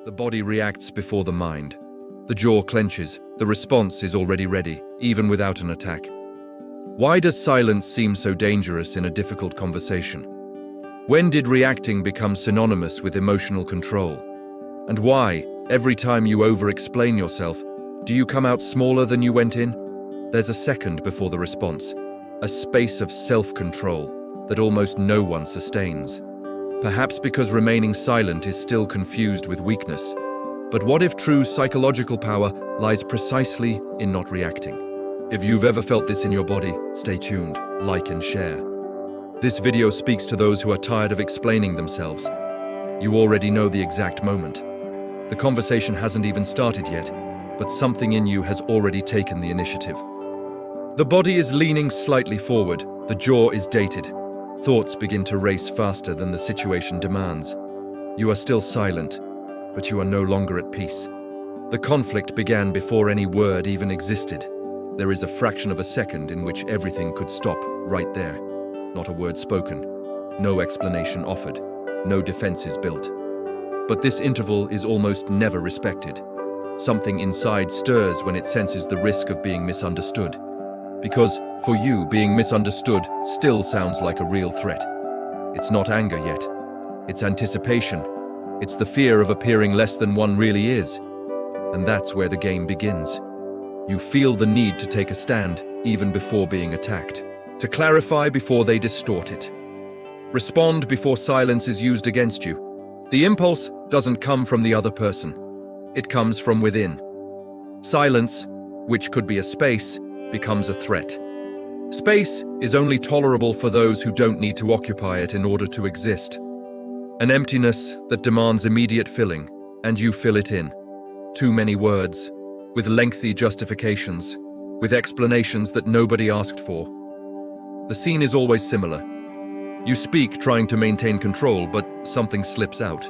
The body reacts before the mind. The jaw clenches. The response is already ready, even without an attack. Why does silence seem so dangerous in a difficult conversation? When did reacting become synonymous with emotional control? And why, every time you over-explain yourself, do you come out smaller than you went in? There's a second before the response, a space of self-control that almost no one sustains. Perhaps because remaining silent is still confused with weakness. But what if true psychological power lies precisely in not reacting? If you've ever felt this in your body, stay tuned, like and share. This video speaks to those who are tired of explaining themselves. You already know the exact moment. The conversation hasn't even started yet, but something in you has already taken the initiative. The body is leaning slightly forward, the jaw is dated. Thoughts begin to race faster than the situation demands. You are still silent, but you are no longer at peace. The conflict began before any word even existed. There is a fraction of a second in which everything could stop right there. Not a word spoken, no explanation offered, no defenses built. But this interval is almost never respected. Something inside stirs when it senses the risk of being misunderstood. Because, for you, being misunderstood still sounds like a real threat. It's not anger yet. It's anticipation. It's the fear of appearing less than one really is. And that's where the game begins. You feel the need to take a stand, even before being attacked. To clarify before they distort it. Respond before silence is used against you. The impulse doesn't come from the other person. It comes from within. Silence, which could be a space, becomes a threat. Space is only tolerable for those who don't need to occupy it in order to exist. An emptiness that demands immediate filling, and you fill it in. Too many words, with lengthy justifications, with explanations that nobody asked for. The scene is always similar. You speak trying to maintain control, but something slips out.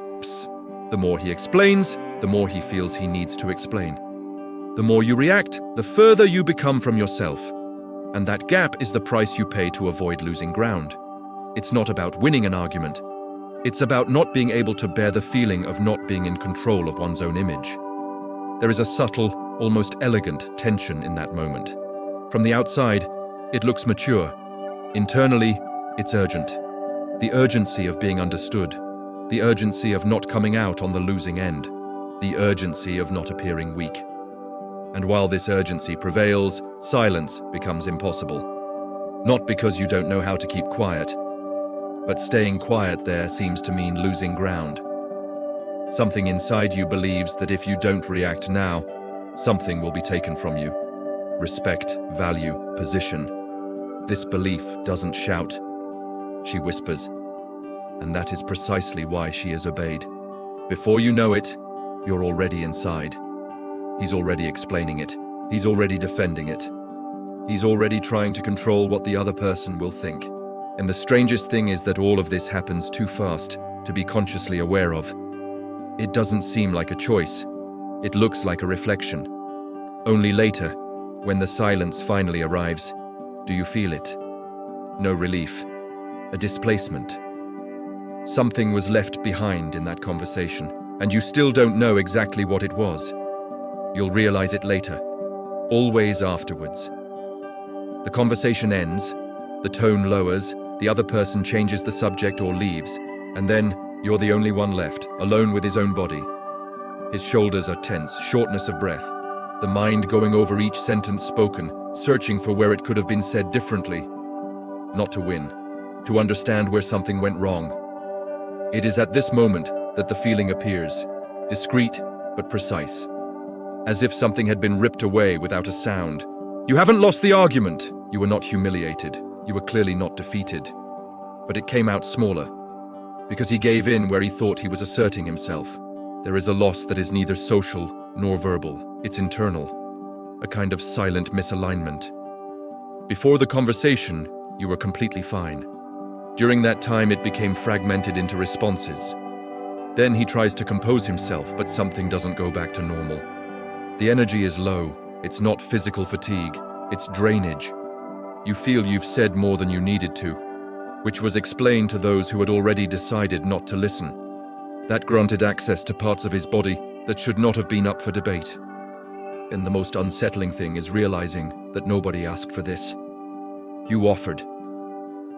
The more he explains, the more he feels he needs to explain. The more you react, the further you become from yourself. And that gap is the price you pay to avoid losing ground. It's not about winning an argument. It's about not being able to bear the feeling of not being in control of one's own image. There is a subtle, almost elegant tension in that moment. From the outside, it looks mature. Internally, it's urgent. The urgency of being understood. The urgency of not coming out on the losing end. The urgency of not appearing weak. And while this urgency prevails, silence becomes impossible. Not because you don't know how to keep quiet, but staying quiet there seems to mean losing ground. Something inside you believes that if you don't react now, something will be taken from you. Respect, value, position. This belief doesn't shout. She whispers. And that is precisely why she is obeyed. Before you know it, you're already inside. He's already explaining it. He's already defending it. He's already trying to control what the other person will think. And the strangest thing is that all of this happens too fast to be consciously aware of. It doesn't seem like a choice. It looks like a reflection. Only later, when the silence finally arrives, do you feel it? No relief. A displacement. Something was left behind in that conversation, and you still don't know exactly what it was. You'll realize it later, always afterwards. The conversation ends, the tone lowers, the other person changes the subject or leaves, and then you're the only one left, alone with his own body. His shoulders are tense, shortness of breath, the mind going over each sentence spoken, searching for where it could have been said differently. Not to win, to understand where something went wrong. It is at this moment that the feeling appears, discreet but precise. As if something had been ripped away without a sound. You haven't lost the argument. You were not humiliated. You were clearly not defeated. But it came out smaller. Because he gave in where he thought he was asserting himself. There is a loss that is neither social nor verbal. It's internal. A kind of silent misalignment. Before the conversation, you were completely fine. During that time, it became fragmented into responses. Then he tries to compose himself, but something doesn't go back to normal. The energy is low. It's not physical fatigue. It's drainage. You feel you've said more than you needed to, which was explained to those who had already decided not to listen. That granted access to parts of his body that should not have been up for debate. And the most unsettling thing is realizing that nobody asked for this. You offered.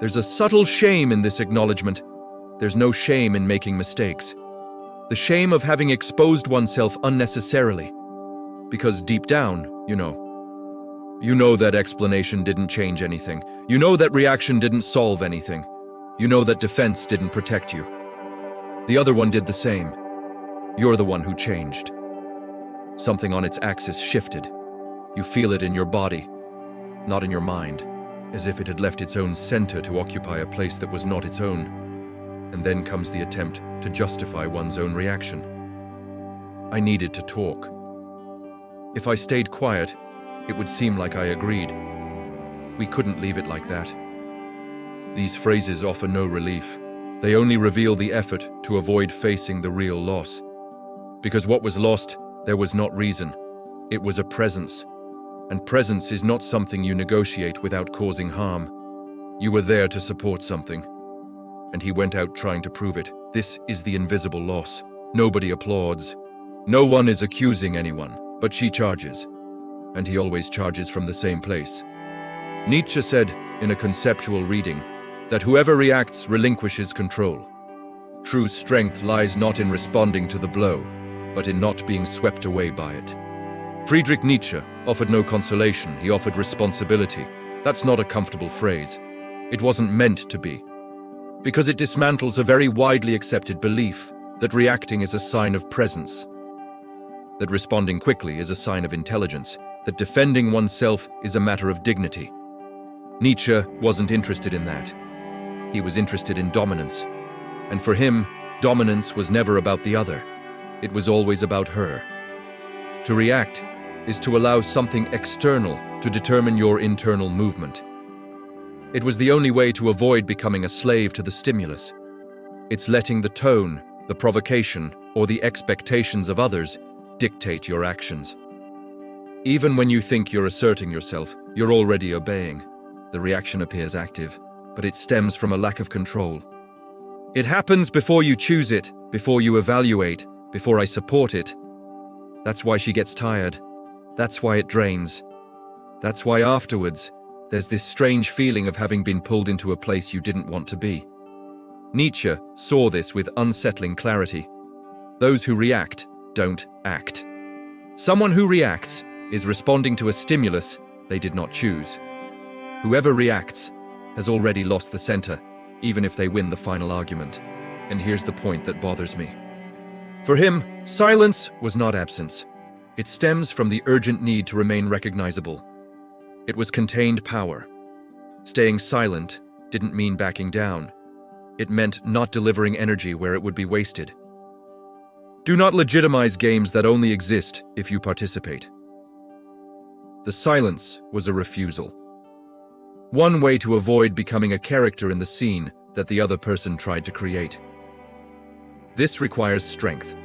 There's a subtle shame in this acknowledgement. There's no shame in making mistakes. The shame of having exposed oneself unnecessarily. Because deep down, you know that explanation didn't change anything. You know that reaction didn't solve anything. You know that defense didn't protect you. The other one did the same. You're the one who changed. Something on its axis shifted. You feel it in your body, not in your mind, as if it had left its own center to occupy a place that was not its own. And then comes the attempt to justify one's own reaction. I needed to talk. If I stayed quiet, it would seem like I agreed. We couldn't leave it like that. These phrases offer no relief. They only reveal the effort to avoid facing the real loss. Because what was lost, there was not reason. It was a presence. And presence is not something you negotiate without causing harm. You were there to support something. And he went out trying to prove it. This is the invisible loss. Nobody applauds. No one is accusing anyone, but she charges. And he always charges from the same place. Nietzsche said, in a conceptual reading, that whoever reacts relinquishes control. True strength lies not in responding to the blow, but in not being swept away by it. Friedrich Nietzsche offered no consolation, he offered responsibility. That's not a comfortable phrase. It wasn't meant to be. Because it dismantles a very widely accepted belief that reacting is a sign of presence, that responding quickly is a sign of intelligence, that defending oneself is a matter of dignity. Nietzsche wasn't interested in that. He was interested in dominance. And for him, dominance was never about the other. It was always about her. To react is to allow something external to determine your internal movement. It was the only way to avoid becoming a slave to the stimulus. It's letting the tone, the provocation, or the expectations of others dictate your actions. Even when you think you're asserting yourself, you're already obeying. The reaction appears active, but it stems from a lack of control. It happens before you choose it, before you evaluate, before I support it. That's why she gets tired. That's why it drains. That's why afterwards, there's this strange feeling of having been pulled into a place you didn't want to be. Nietzsche saw this with unsettling clarity. Those who react don't act. Someone who reacts is responding to a stimulus they did not choose. Whoever reacts has already lost the center, even if they win the final argument. And here's the point that bothers me. For him, silence was not absence. It stems from the urgent need to remain recognizable. It was contained power. Staying silent didn't mean backing down. It meant not delivering energy where it would be wasted. Do not legitimize games that only exist if you participate. The silence was a refusal. One way to avoid becoming a character in the scene that the other person tried to create. This requires strength.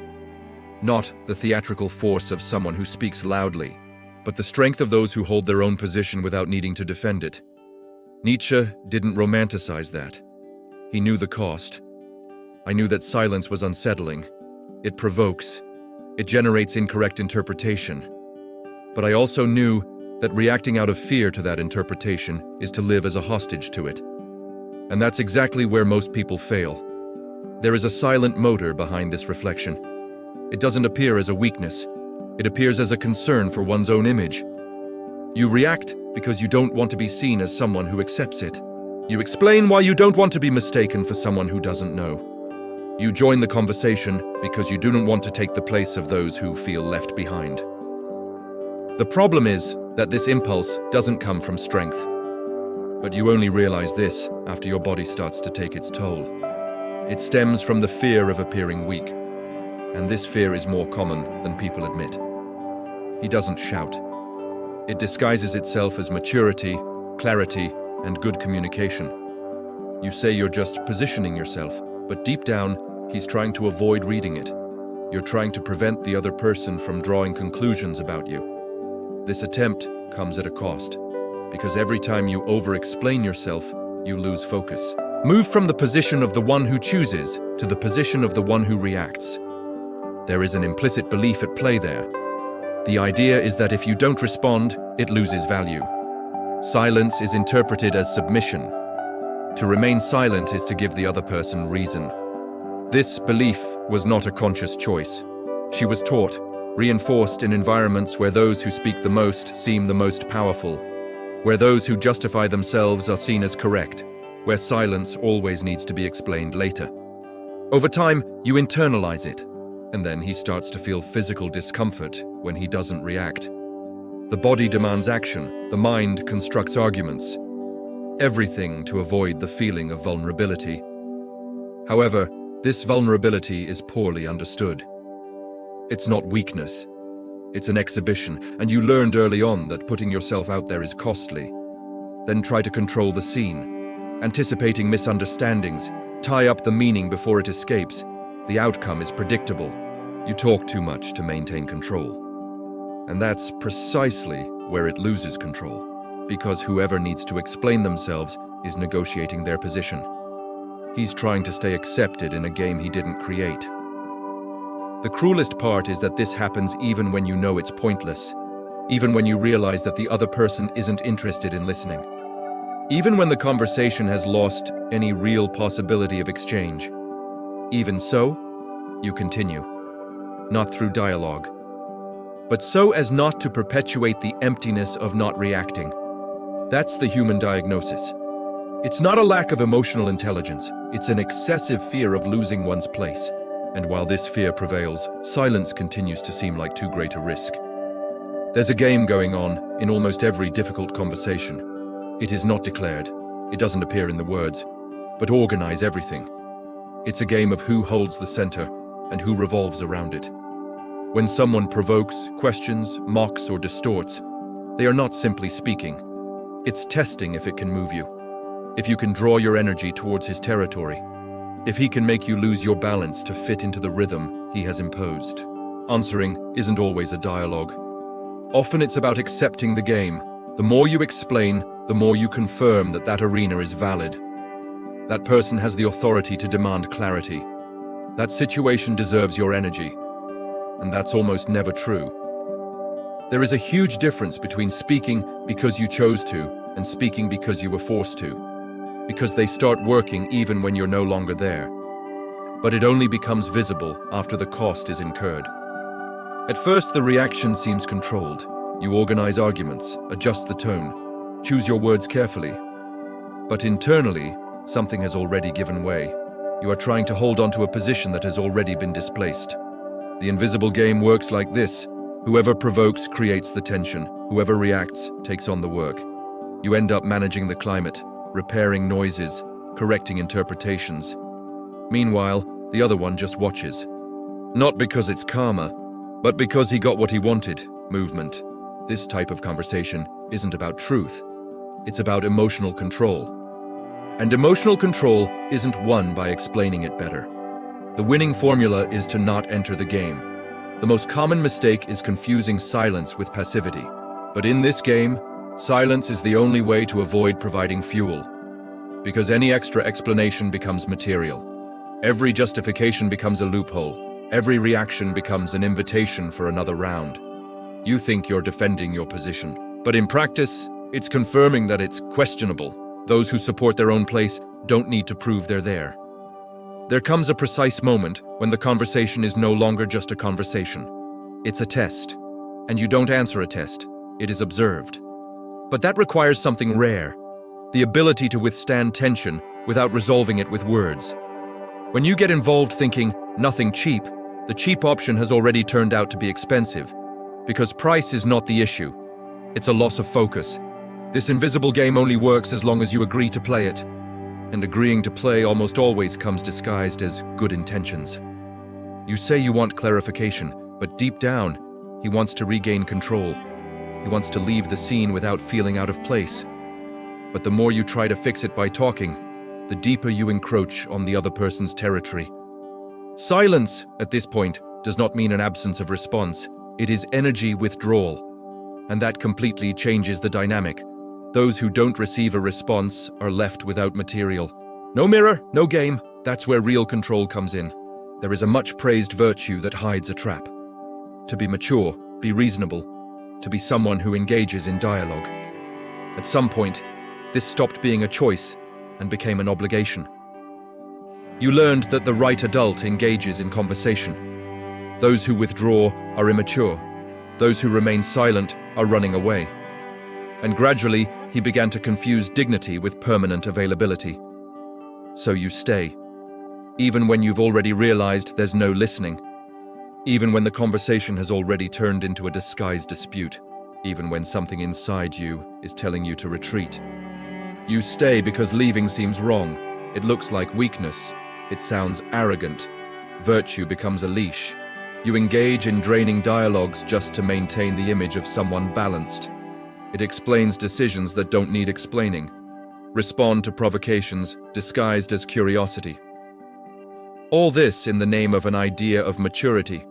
Not the theatrical force of someone who speaks loudly, but the strength of those who hold their own position without needing to defend it. Nietzsche didn't romanticize that. He knew the cost. I knew that silence was unsettling. It provokes. It generates incorrect interpretation. But I also knew that reacting out of fear to that interpretation is to live as a hostage to it. And that's exactly where most people fail. There is a silent motor behind this reflection. It doesn't appear as a weakness. It appears as a concern for one's own image. You react because you don't want to be seen as someone who accepts it. You explain why you don't want to be mistaken for someone who doesn't know. You join the conversation because you do not want to take the place of those who feel left behind. The problem is that this impulse doesn't come from strength. But you only realize this after your body starts to take its toll. It stems from the fear of appearing weak. And this fear is more common than people admit. He doesn't shout. It disguises itself as maturity, clarity, and good communication. You say you're just positioning yourself, but deep down, he's trying to avoid reading it. You're trying to prevent the other person from drawing conclusions about you. This attempt comes at a cost, because every time you over-explain yourself, you lose focus. Move from the position of the one who chooses to the position of the one who reacts. There is an implicit belief at play there. The idea is that if you don't respond, it loses value. Silence is interpreted as submission. To remain silent is to give the other person reason. This belief was not a conscious choice. She was taught, reinforced in environments where those who speak the most seem the most powerful, where those who justify themselves are seen as correct, where silence always needs to be explained later. Over time, you internalize it, and then he starts to feel physical discomfort when he doesn't react. The body demands action, the mind constructs arguments, everything to avoid the feeling of vulnerability. However, this vulnerability is poorly understood. It's not weakness. It's an exhibition, and you learned early on that putting yourself out there is costly. Then try to control the scene, anticipating misunderstandings, tie up the meaning before it escapes. The outcome is predictable. You talk too much to maintain control. And that's precisely where it loses control, because whoever needs to explain themselves is negotiating their position. He's trying to stay accepted in a game he didn't create. The cruelest part is that this happens even when you know it's pointless, even when you realize that the other person isn't interested in listening, even when the conversation has lost any real possibility of exchange. Even so, you continue, not through dialogue, but so as not to perpetuate the emptiness of not reacting. That's the human diagnosis. It's not a lack of emotional intelligence, it's an excessive fear of losing one's place. And while this fear prevails, silence continues to seem like too great a risk. There's a game going on in almost every difficult conversation. It is not declared, it doesn't appear in the words, but organize everything. It's a game of who holds the center and who revolves around it. When someone provokes, questions, mocks, or distorts, they are not simply speaking. It's testing if it can move you, if you can draw your energy towards his territory, if he can make you lose your balance to fit into the rhythm he has imposed. Answering isn't always a dialogue. Often it's about accepting the game. The more you explain, the more you confirm that that arena is valid. That person has the authority to demand clarity. That situation deserves your energy. And that's almost never true. There is a huge difference between speaking because you chose to and speaking because you were forced to, because they start working even when you're no longer there. But it only becomes visible after the cost is incurred. At first, the reaction seems controlled. You organize arguments, adjust the tone, choose your words carefully. But internally, something has already given way. You are trying to hold on to a position that has already been displaced. The invisible game works like this. Whoever provokes creates the tension. Whoever reacts takes on the work. You end up managing the climate, repairing noises, correcting interpretations. Meanwhile, the other one just watches. Not because it's karma, but because he got what he wanted, movement. This type of conversation isn't about truth. It's about emotional control. And emotional control isn't won by explaining it better. The winning formula is to not enter the game. The most common mistake is confusing silence with passivity. But in this game, silence is the only way to avoid providing fuel. Because any extra explanation becomes material. Every justification becomes a loophole. Every reaction becomes an invitation for another round. You think you're defending your position, but in practice, it's confirming that it's questionable. Those who support their own place don't need to prove they're there. There comes a precise moment when the conversation is no longer just a conversation. It's a test. And you don't answer a test. It is observed. But that requires something rare. The ability to withstand tension without resolving it with words. When you get involved thinking, nothing cheap, the cheap option has already turned out to be expensive. Because price is not the issue. It's a loss of focus. This invisible game only works as long as you agree to play it. And agreeing to play almost always comes disguised as good intentions. You say you want clarification, but deep down, he wants to regain control. He wants to leave the scene without feeling out of place. But the more you try to fix it by talking, the deeper you encroach on the other person's territory. Silence, at this point, does not mean an absence of response. It is energy withdrawal. And that completely changes the dynamic. Those who don't receive a response are left without material. No mirror, no game. That's where real control comes in. There is a much praised virtue that hides a trap. To be mature, be reasonable, to be someone who engages in dialogue. At some point, this stopped being a choice and became an obligation. You learned that the right adult engages in conversation. Those who withdraw are immature. Those who remain silent are running away. And gradually, he began to confuse dignity with permanent availability. So you stay, even when you've already realized there's no listening, even when the conversation has already turned into a disguised dispute, even when something inside you is telling you to retreat. You stay because leaving seems wrong. It looks like weakness. It sounds arrogant. Virtue becomes a leash. You engage in draining dialogues just to maintain the image of someone balanced. It explains decisions that don't need explaining. Respond to provocations disguised as curiosity. All this in the name of an idea of maturity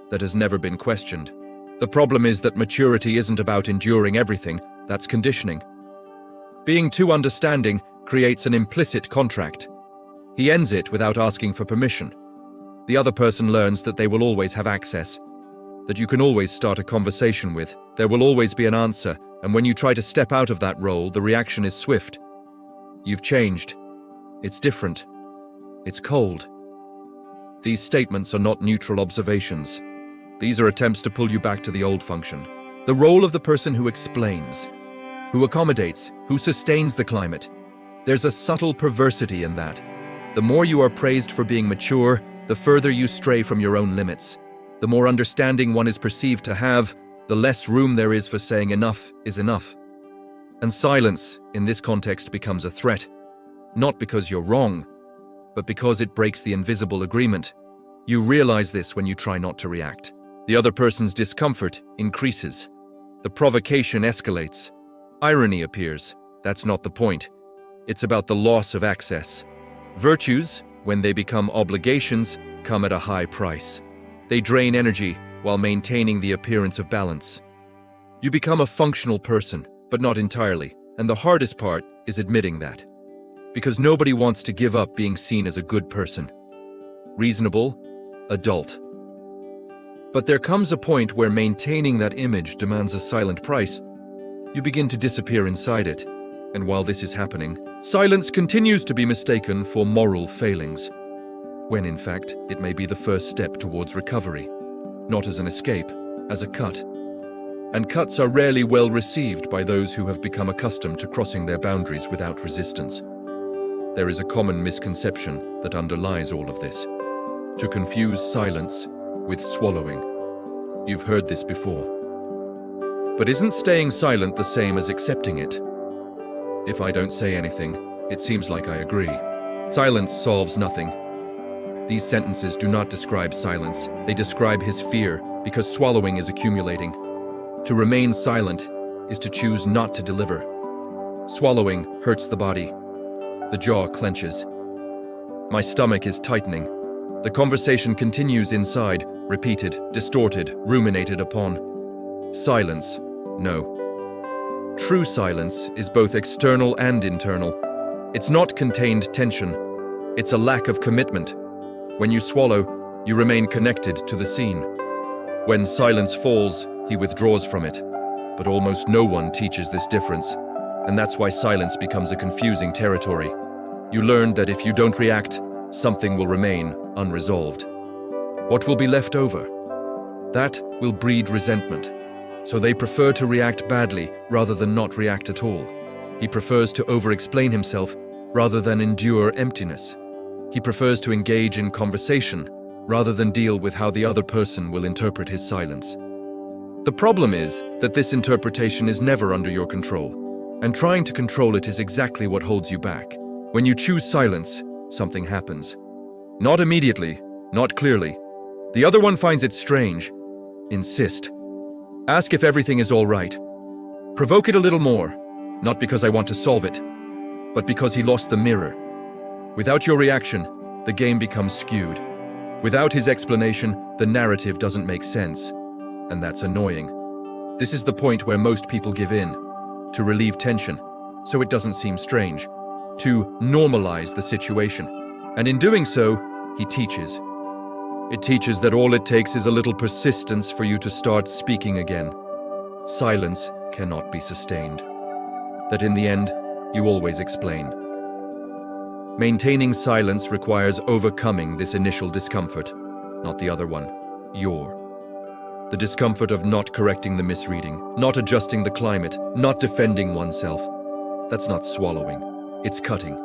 that has never been questioned. The problem is that maturity isn't about enduring everything, that's conditioning. Being too understanding creates an implicit contract. He ends it without asking for permission. The other person learns that they will always have access, that you can always start a conversation with, there will always be an answer, and when you try to step out of that role, the reaction is swift. You've changed. It's different. It's cold. These statements are not neutral observations. These are attempts to pull you back to the old function. The role of the person who explains, who accommodates, who sustains the climate. There's a subtle perversity in that. The more you are praised for being mature, the further you stray from your own limits. The more understanding one is perceived to have, the less room there is for saying enough is enough. And silence, in this context, becomes a threat. Not because you're wrong, but because it breaks the invisible agreement. You realize this when you try not to react. The other person's discomfort increases. The provocation escalates. Irony appears. That's not the point. It's about the loss of access. Virtues, when they become obligations, come at a high price. They drain energy while maintaining the appearance of balance. You become a functional person, but not entirely, and the hardest part is admitting that. Because nobody wants to give up being seen as a good person. Reasonable, adult. But there comes a point where maintaining that image demands a silent price. You begin to disappear inside it, and while this is happening, silence continues to be mistaken for moral failings, when in fact it may be the first step towards recovery, not as an escape, as a cut. And cuts are rarely well received by those who have become accustomed to crossing their boundaries without resistance. There is a common misconception that underlies all of this: to confuse silence with swallowing. You've heard this before. But isn't staying silent the same as accepting it? If I don't say anything, it seems like I agree. Silence solves nothing. These sentences do not describe silence. They describe his fear, because swallowing is accumulating. To remain silent is to choose not to deliver. Swallowing hurts the body. The jaw clenches. My stomach is tightening. The conversation continues inside, repeated, distorted, ruminated upon. Silence, no. True silence is both external and internal. It's not contained tension. It's a lack of commitment. When you swallow, you remain connected to the scene. When silence falls, he withdraws from it. But almost no one teaches this difference, and that's why silence becomes a confusing territory. You learn that if you don't react, something will remain unresolved. What will be left over? That will breed resentment. So they prefer to react badly rather than not react at all. He prefers to over-explain himself rather than endure emptiness. He prefers to engage in conversation rather than deal with how the other person will interpret his silence. The problem is that this interpretation is never under your control, and trying to control it is exactly what holds you back. When you choose silence, something happens. Not immediately, not clearly. The other one finds it strange. Insist. Ask if everything is all right. Provoke it a little more, not because I want to solve it, but because he lost the mirror. Without your reaction, the game becomes skewed. Without his explanation, the narrative doesn't make sense, and that's annoying. This is the point where most people give in, to relieve tension, so it doesn't seem strange. to normalize the situation. And in doing so, he teaches. It teaches that all it takes is a little persistence for you to start speaking again. Silence cannot be sustained. That in the end, you always explain. Maintaining silence requires overcoming this initial discomfort, not the other one, the discomfort of not correcting the misreading, not adjusting the climate, not defending oneself. That's not swallowing, it's cutting.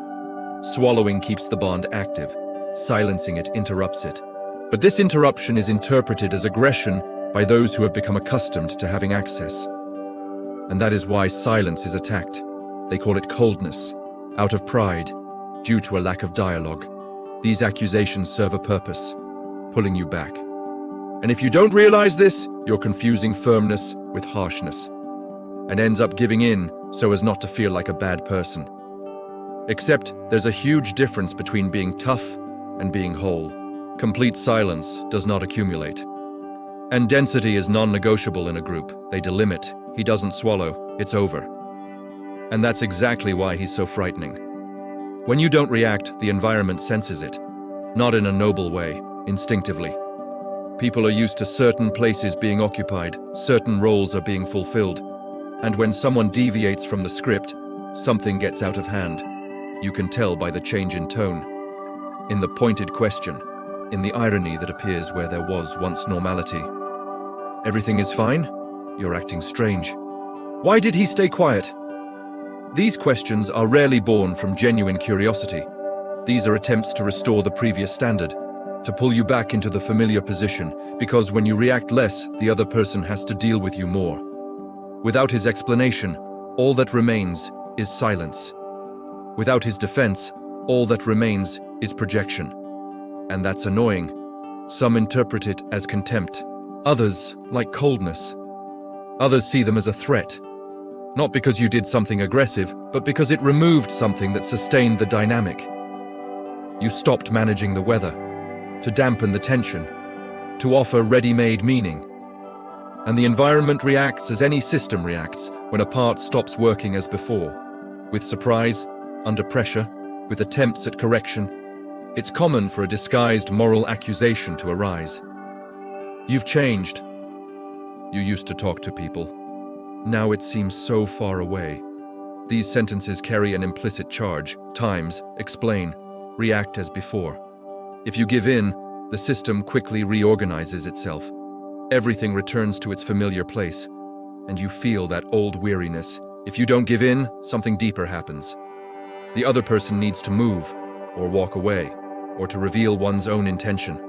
Swallowing keeps the bond active, silencing it interrupts it. But this interruption is interpreted as aggression by those who have become accustomed to having access. And that is why silence is attacked. They call it coldness, out of pride, due to a lack of dialogue. These accusations serve a purpose, pulling you back. And if you don't realize this, you're confusing firmness with harshness, and ends up giving in so as not to feel like a bad person. Except there's a huge difference between being tough and being whole. Complete silence does not accumulate. And density is non-negotiable in a group. They delimit. He doesn't swallow, it's over. And that's exactly why he's so frightening. When you don't react, the environment senses it. Not in a noble way, instinctively. People are used to certain places being occupied, certain roles are being fulfilled. And when someone deviates from the script, something gets out of hand. You can tell by the change in tone, in the pointed question, in the irony that appears where there was once normality. Everything is fine? You're acting strange. Why did he stay quiet? These questions are rarely born from genuine curiosity. These are attempts to restore the previous standard, to pull you back into the familiar position, because when you react less, the other person has to deal with you more. Without his explanation, all that remains is silence. Without his defense, all that remains is projection. And that's annoying. Some interpret it as contempt. Others, like coldness. Others see them as a threat. Not because you did something aggressive, but because it removed something that sustained the dynamic. You stopped managing the weather, to dampen the tension, to offer ready-made meaning. And the environment reacts as any system reacts when a part stops working as before. With surprise, under pressure, with attempts at correction, it's common for a disguised moral accusation to arise. You've changed. You used to talk to people. Now it seems so far away. These sentences carry an implicit charge. Times, explain, react as before. If you give in, the system quickly reorganizes itself. Everything returns to its familiar place, and you feel that old weariness. If you don't give in, something deeper happens. The other person needs to move, or walk away, or to reveal one's own intention.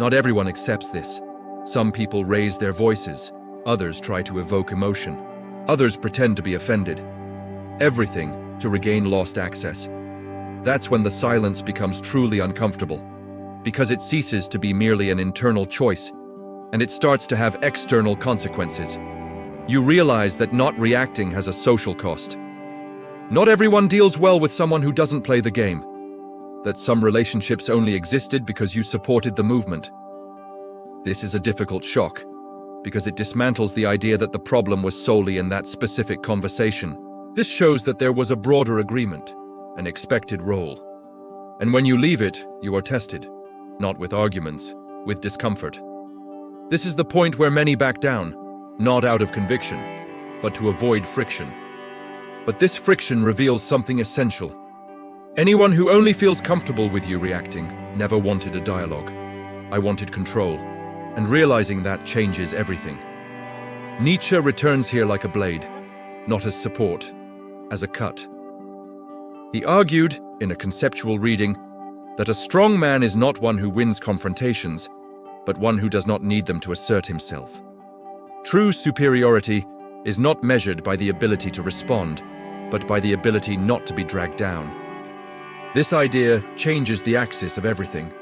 Not everyone accepts this. Some people raise their voices, others try to evoke emotion, others pretend to be offended. Everything to regain lost access. That's when the silence becomes truly uncomfortable, because it ceases to be merely an internal choice, and it starts to have external consequences. You realize that not reacting has a social cost. Not everyone deals well with someone who doesn't play the game. That some relationships only existed because you supported the movement. This is a difficult shock, because it dismantles the idea that the problem was solely in that specific conversation. This shows that there was a broader agreement, an expected role. And when you leave it, you are tested, not with arguments, with discomfort. This is the point where many back down, not out of conviction, but to avoid friction. But this friction reveals something essential. Anyone who only feels comfortable with you reacting never wanted a dialogue. I wanted control, and realizing that changes everything. Nietzsche returns here like a blade, not as support, as a cut. He argued, in a conceptual reading, that a strong man is not one who wins confrontations, but one who does not need them to assert himself. True superiority is not measured by the ability to respond, but by the ability not to be dragged down. This idea changes the axis of everything,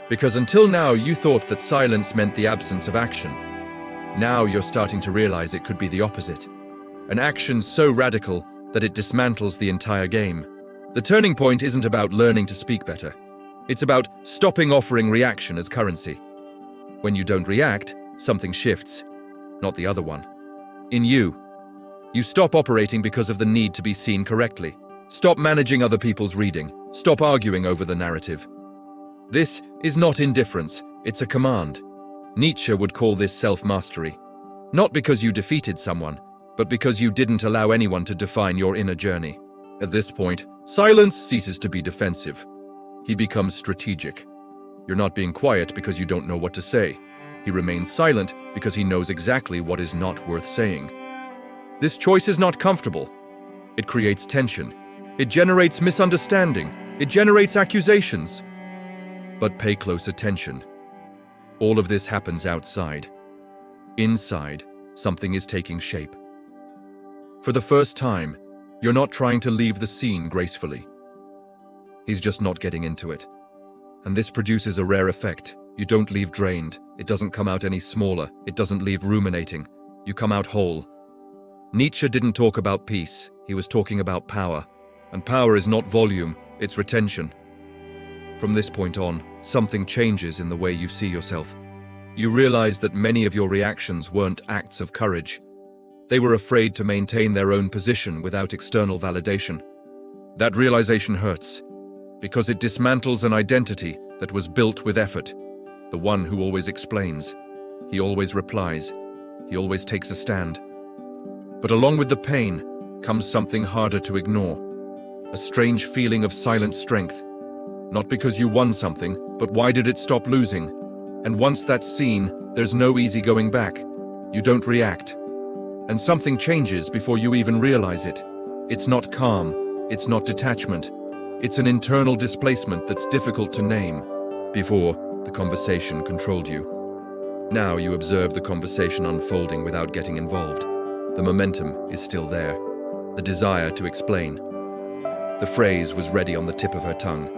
because until now you thought that silence meant the absence of action. Now you're starting to realize it could be the opposite, an action so radical that it dismantles the entire game. The turning point isn't about learning to speak better. It's about stopping offering reaction as currency. When you don't react, something shifts, not the other one. In you. You stop operating because of the need to be seen correctly. Stop managing other people's reading. Stop arguing over the narrative. This is not indifference, it's a command. Nietzsche would call this self-mastery. Not because you defeated someone, but because you didn't allow anyone to define your inner journey. At this point, silence ceases to be defensive. He becomes strategic. You're not being quiet because you don't know what to say. He remains silent because he knows exactly what is not worth saying. This choice is not comfortable. It creates tension. It generates misunderstanding. It generates accusations. But pay close attention. All of this happens outside. Inside, something is taking shape. For the first time, you're not trying to leave the scene gracefully. He's just not getting into it. And this produces a rare effect. You don't leave drained. It doesn't come out any smaller. It doesn't leave ruminating. You come out whole. Nietzsche didn't talk about peace. He was talking about power. And power is not volume, it's retention. From this point on, something changes in the way you see yourself. You realize that many of your reactions weren't acts of courage. They were afraid to maintain their own position without external validation. That realization hurts, because it dismantles an identity that was built with effort. The one who always explains. He always replies. He always takes a stand. But along with the pain comes something harder to ignore. A strange feeling of silent strength. Not because you won something, but why did it stop losing? And once that's seen, there's no easy going back. You don't react. And something changes before you even realize it. It's not calm. It's not detachment. It's an internal displacement that's difficult to name. Before, the conversation controlled you. Now you observe the conversation unfolding without getting involved. The momentum is still there. The desire to explain. The phrase was ready on the tip of her tongue.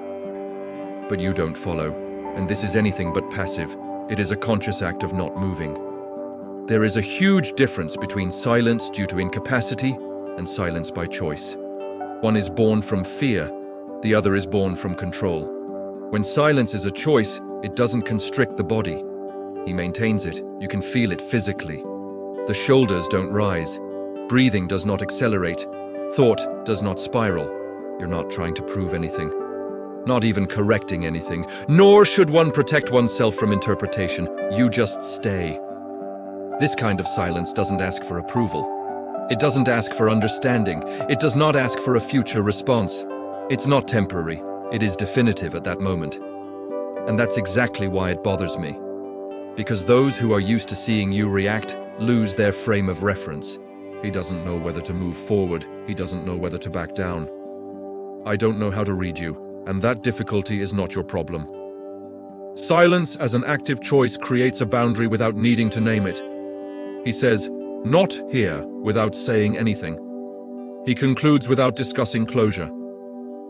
But you don't follow, and this is anything but passive. It is a conscious act of not moving. There is a huge difference between silence due to incapacity and silence by choice. One is born from fear, the other is born from control. When silence is a choice, it doesn't constrict the body. He maintains it. You can feel it physically. The shoulders don't rise. Breathing does not accelerate. Thought does not spiral. You're not trying to prove anything. Not even correcting anything. Nor should one protect oneself from interpretation. You just stay. This kind of silence doesn't ask for approval. It doesn't ask for understanding. It does not ask for a future response. It's not temporary. It is definitive at that moment. And that's exactly why it bothers me. Because those who are used to seeing you react lose their frame of reference. He doesn't know whether to move forward. He doesn't know whether to back down. I don't know how to read you, and that difficulty is not your problem. Silence as an active choice creates a boundary without needing to name it. He says, "Not here," without saying anything. He concludes without discussing closure.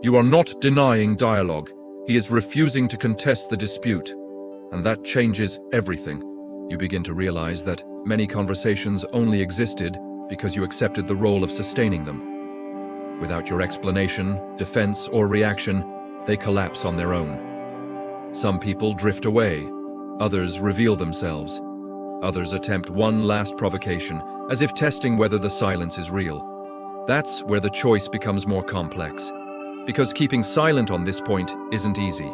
You are not denying dialogue. He is refusing to contest the dispute. And that changes everything. You begin to realize that many conversations only existed because you accepted the role of sustaining them. Without your explanation, defense, or reaction, they collapse on their own. Some people drift away. Others reveal themselves. Others attempt one last provocation, as if testing whether the silence is real. That's where the choice becomes more complex. Because keeping silent on this point isn't easy.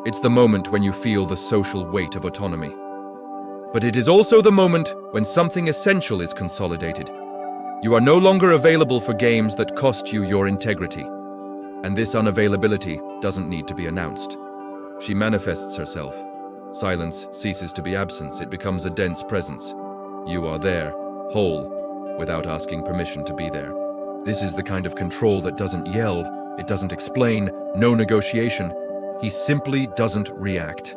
It's the moment when you feel the social weight of autonomy. But it is also the moment when something essential is consolidated. You are no longer available for games that cost you your integrity. And this unavailability doesn't need to be announced. She manifests herself. Silence ceases to be absence, it becomes a dense presence. You are there, whole, without asking permission to be there. This is the kind of control that doesn't yell, it doesn't explain, no negotiation. He simply doesn't react.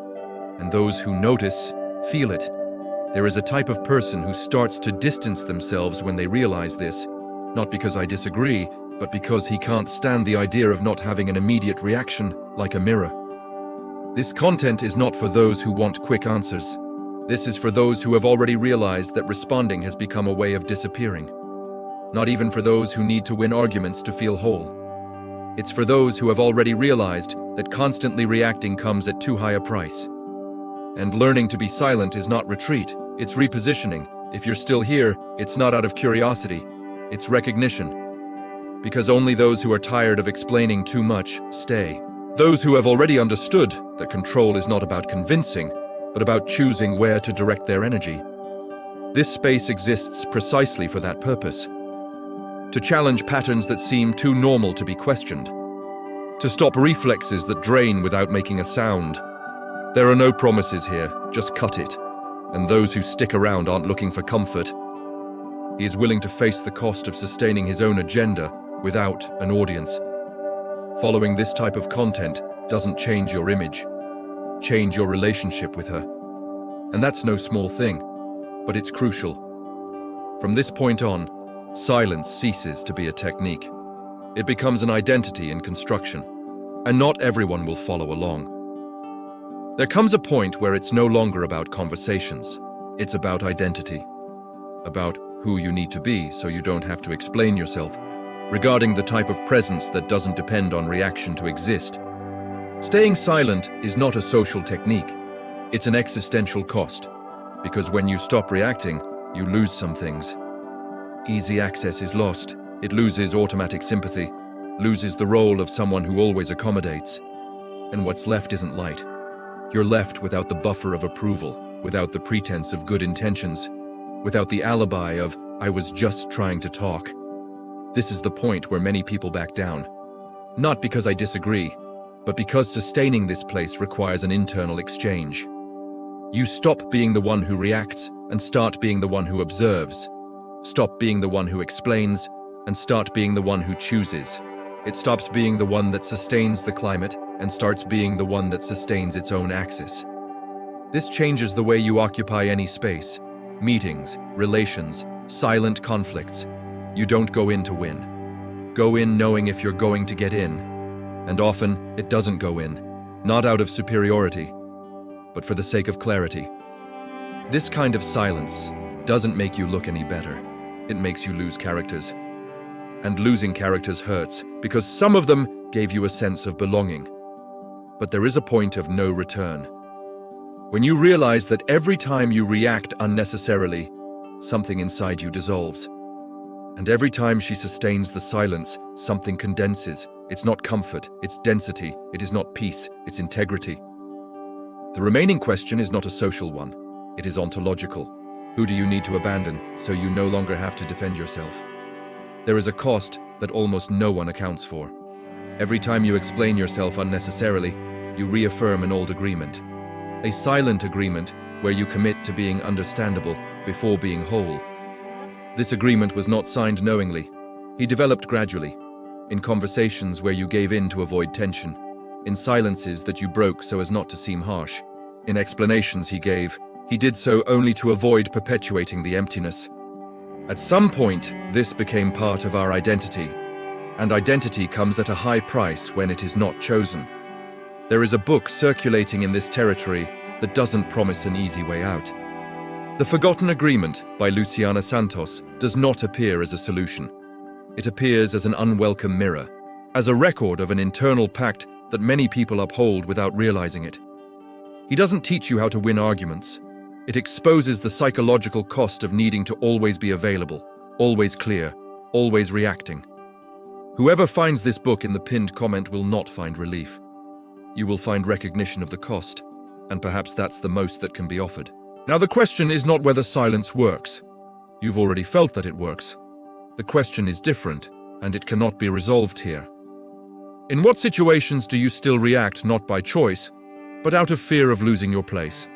And those who notice, feel it. There is a type of person who starts to distance themselves when they realize this, not because I disagree, but because he can't stand the idea of not having an immediate reaction, like a mirror. This content is not for those who want quick answers. This is for those who have already realized that responding has become a way of disappearing. Not even for those who need to win arguments to feel whole. It's for those who have already realized that constantly reacting comes at too high a price. And learning to be silent is not retreat, it's repositioning. If you're still here, it's not out of curiosity, it's recognition. because only those who are tired of explaining too much stay. Those who have already understood that control is not about convincing, but about choosing where to direct their energy. This space exists precisely for that purpose. To challenge patterns that seem too normal to be questioned. To stop reflexes that drain without making a sound. There are no promises here, just cut it. And those who stick around aren't looking for comfort. He is willing to face the cost of sustaining his own agenda without an audience. Following this type of content doesn't change your image, change your relationship with her. And that's no small thing, but it's crucial. From this point on, silence ceases to be a technique. It becomes an identity in construction, and not everyone will follow along. There comes a point where it's no longer about conversations. It's about identity, about who you need to be so you don't have to explain yourself, regarding the type of presence that doesn't depend on reaction to exist. Staying silent is not a social technique. It's an existential cost, because when you stop reacting, you lose some things. Easy access is lost. It loses automatic sympathy, loses the role of someone who always accommodates. And what's left isn't light. You're left without the buffer of approval, without the pretense of good intentions, without the alibi of, "I was just trying to talk." This is the point where many people back down. Not because I disagree, but because sustaining this place requires an internal exchange. You stop being the one who reacts and start being the one who observes. Stop being the one who explains and start being the one who chooses. It stops being the one that sustains the climate and starts being the one that sustains its own axis. This changes the way you occupy any space. Meetings, relations, silent conflicts. You don't go in to win. Go in knowing if you're going to get in. And often, it doesn't go in. Not out of superiority, but for the sake of clarity. This kind of silence doesn't make you look any better. It makes you lose characters. And losing characters hurts, because some of them gave you a sense of belonging. But there is a point of no return. When you realize that every time you react unnecessarily, something inside you dissolves. And every time she sustains the silence, something condenses. It's not comfort, it's density. It is not peace, it's integrity. The remaining question is not a social one. It is ontological. Who do you need to abandon so you no longer have to defend yourself? There is a cost that almost no one accounts for. Every time you explain yourself unnecessarily, you reaffirm an old agreement. A silent agreement where you commit to being understandable before being whole. This agreement was not signed knowingly. He developed gradually, in conversations where you gave in to avoid tension, in silences that you broke so as not to seem harsh, in explanations he gave. He did so only to avoid perpetuating the emptiness. At some point, this became part of our identity, and identity comes at a high price when it is not chosen. There is a book circulating in this territory that doesn't promise an easy way out. The Forgotten Agreement by Luciana Santos does not appear as a solution. It appears as an unwelcome mirror, as a record of an internal pact that many people uphold without realizing it. He doesn't teach you how to win arguments. It exposes the psychological cost of needing to always be available, always clear, always reacting. Whoever finds this book in the pinned comment will not find relief. You will find recognition of the cost, and perhaps that's the most that can be offered. Now, the question is not whether silence works. You've already felt that it works. The question is different, and it cannot be resolved here. In what situations do you still react not by choice, but out of fear of losing your place?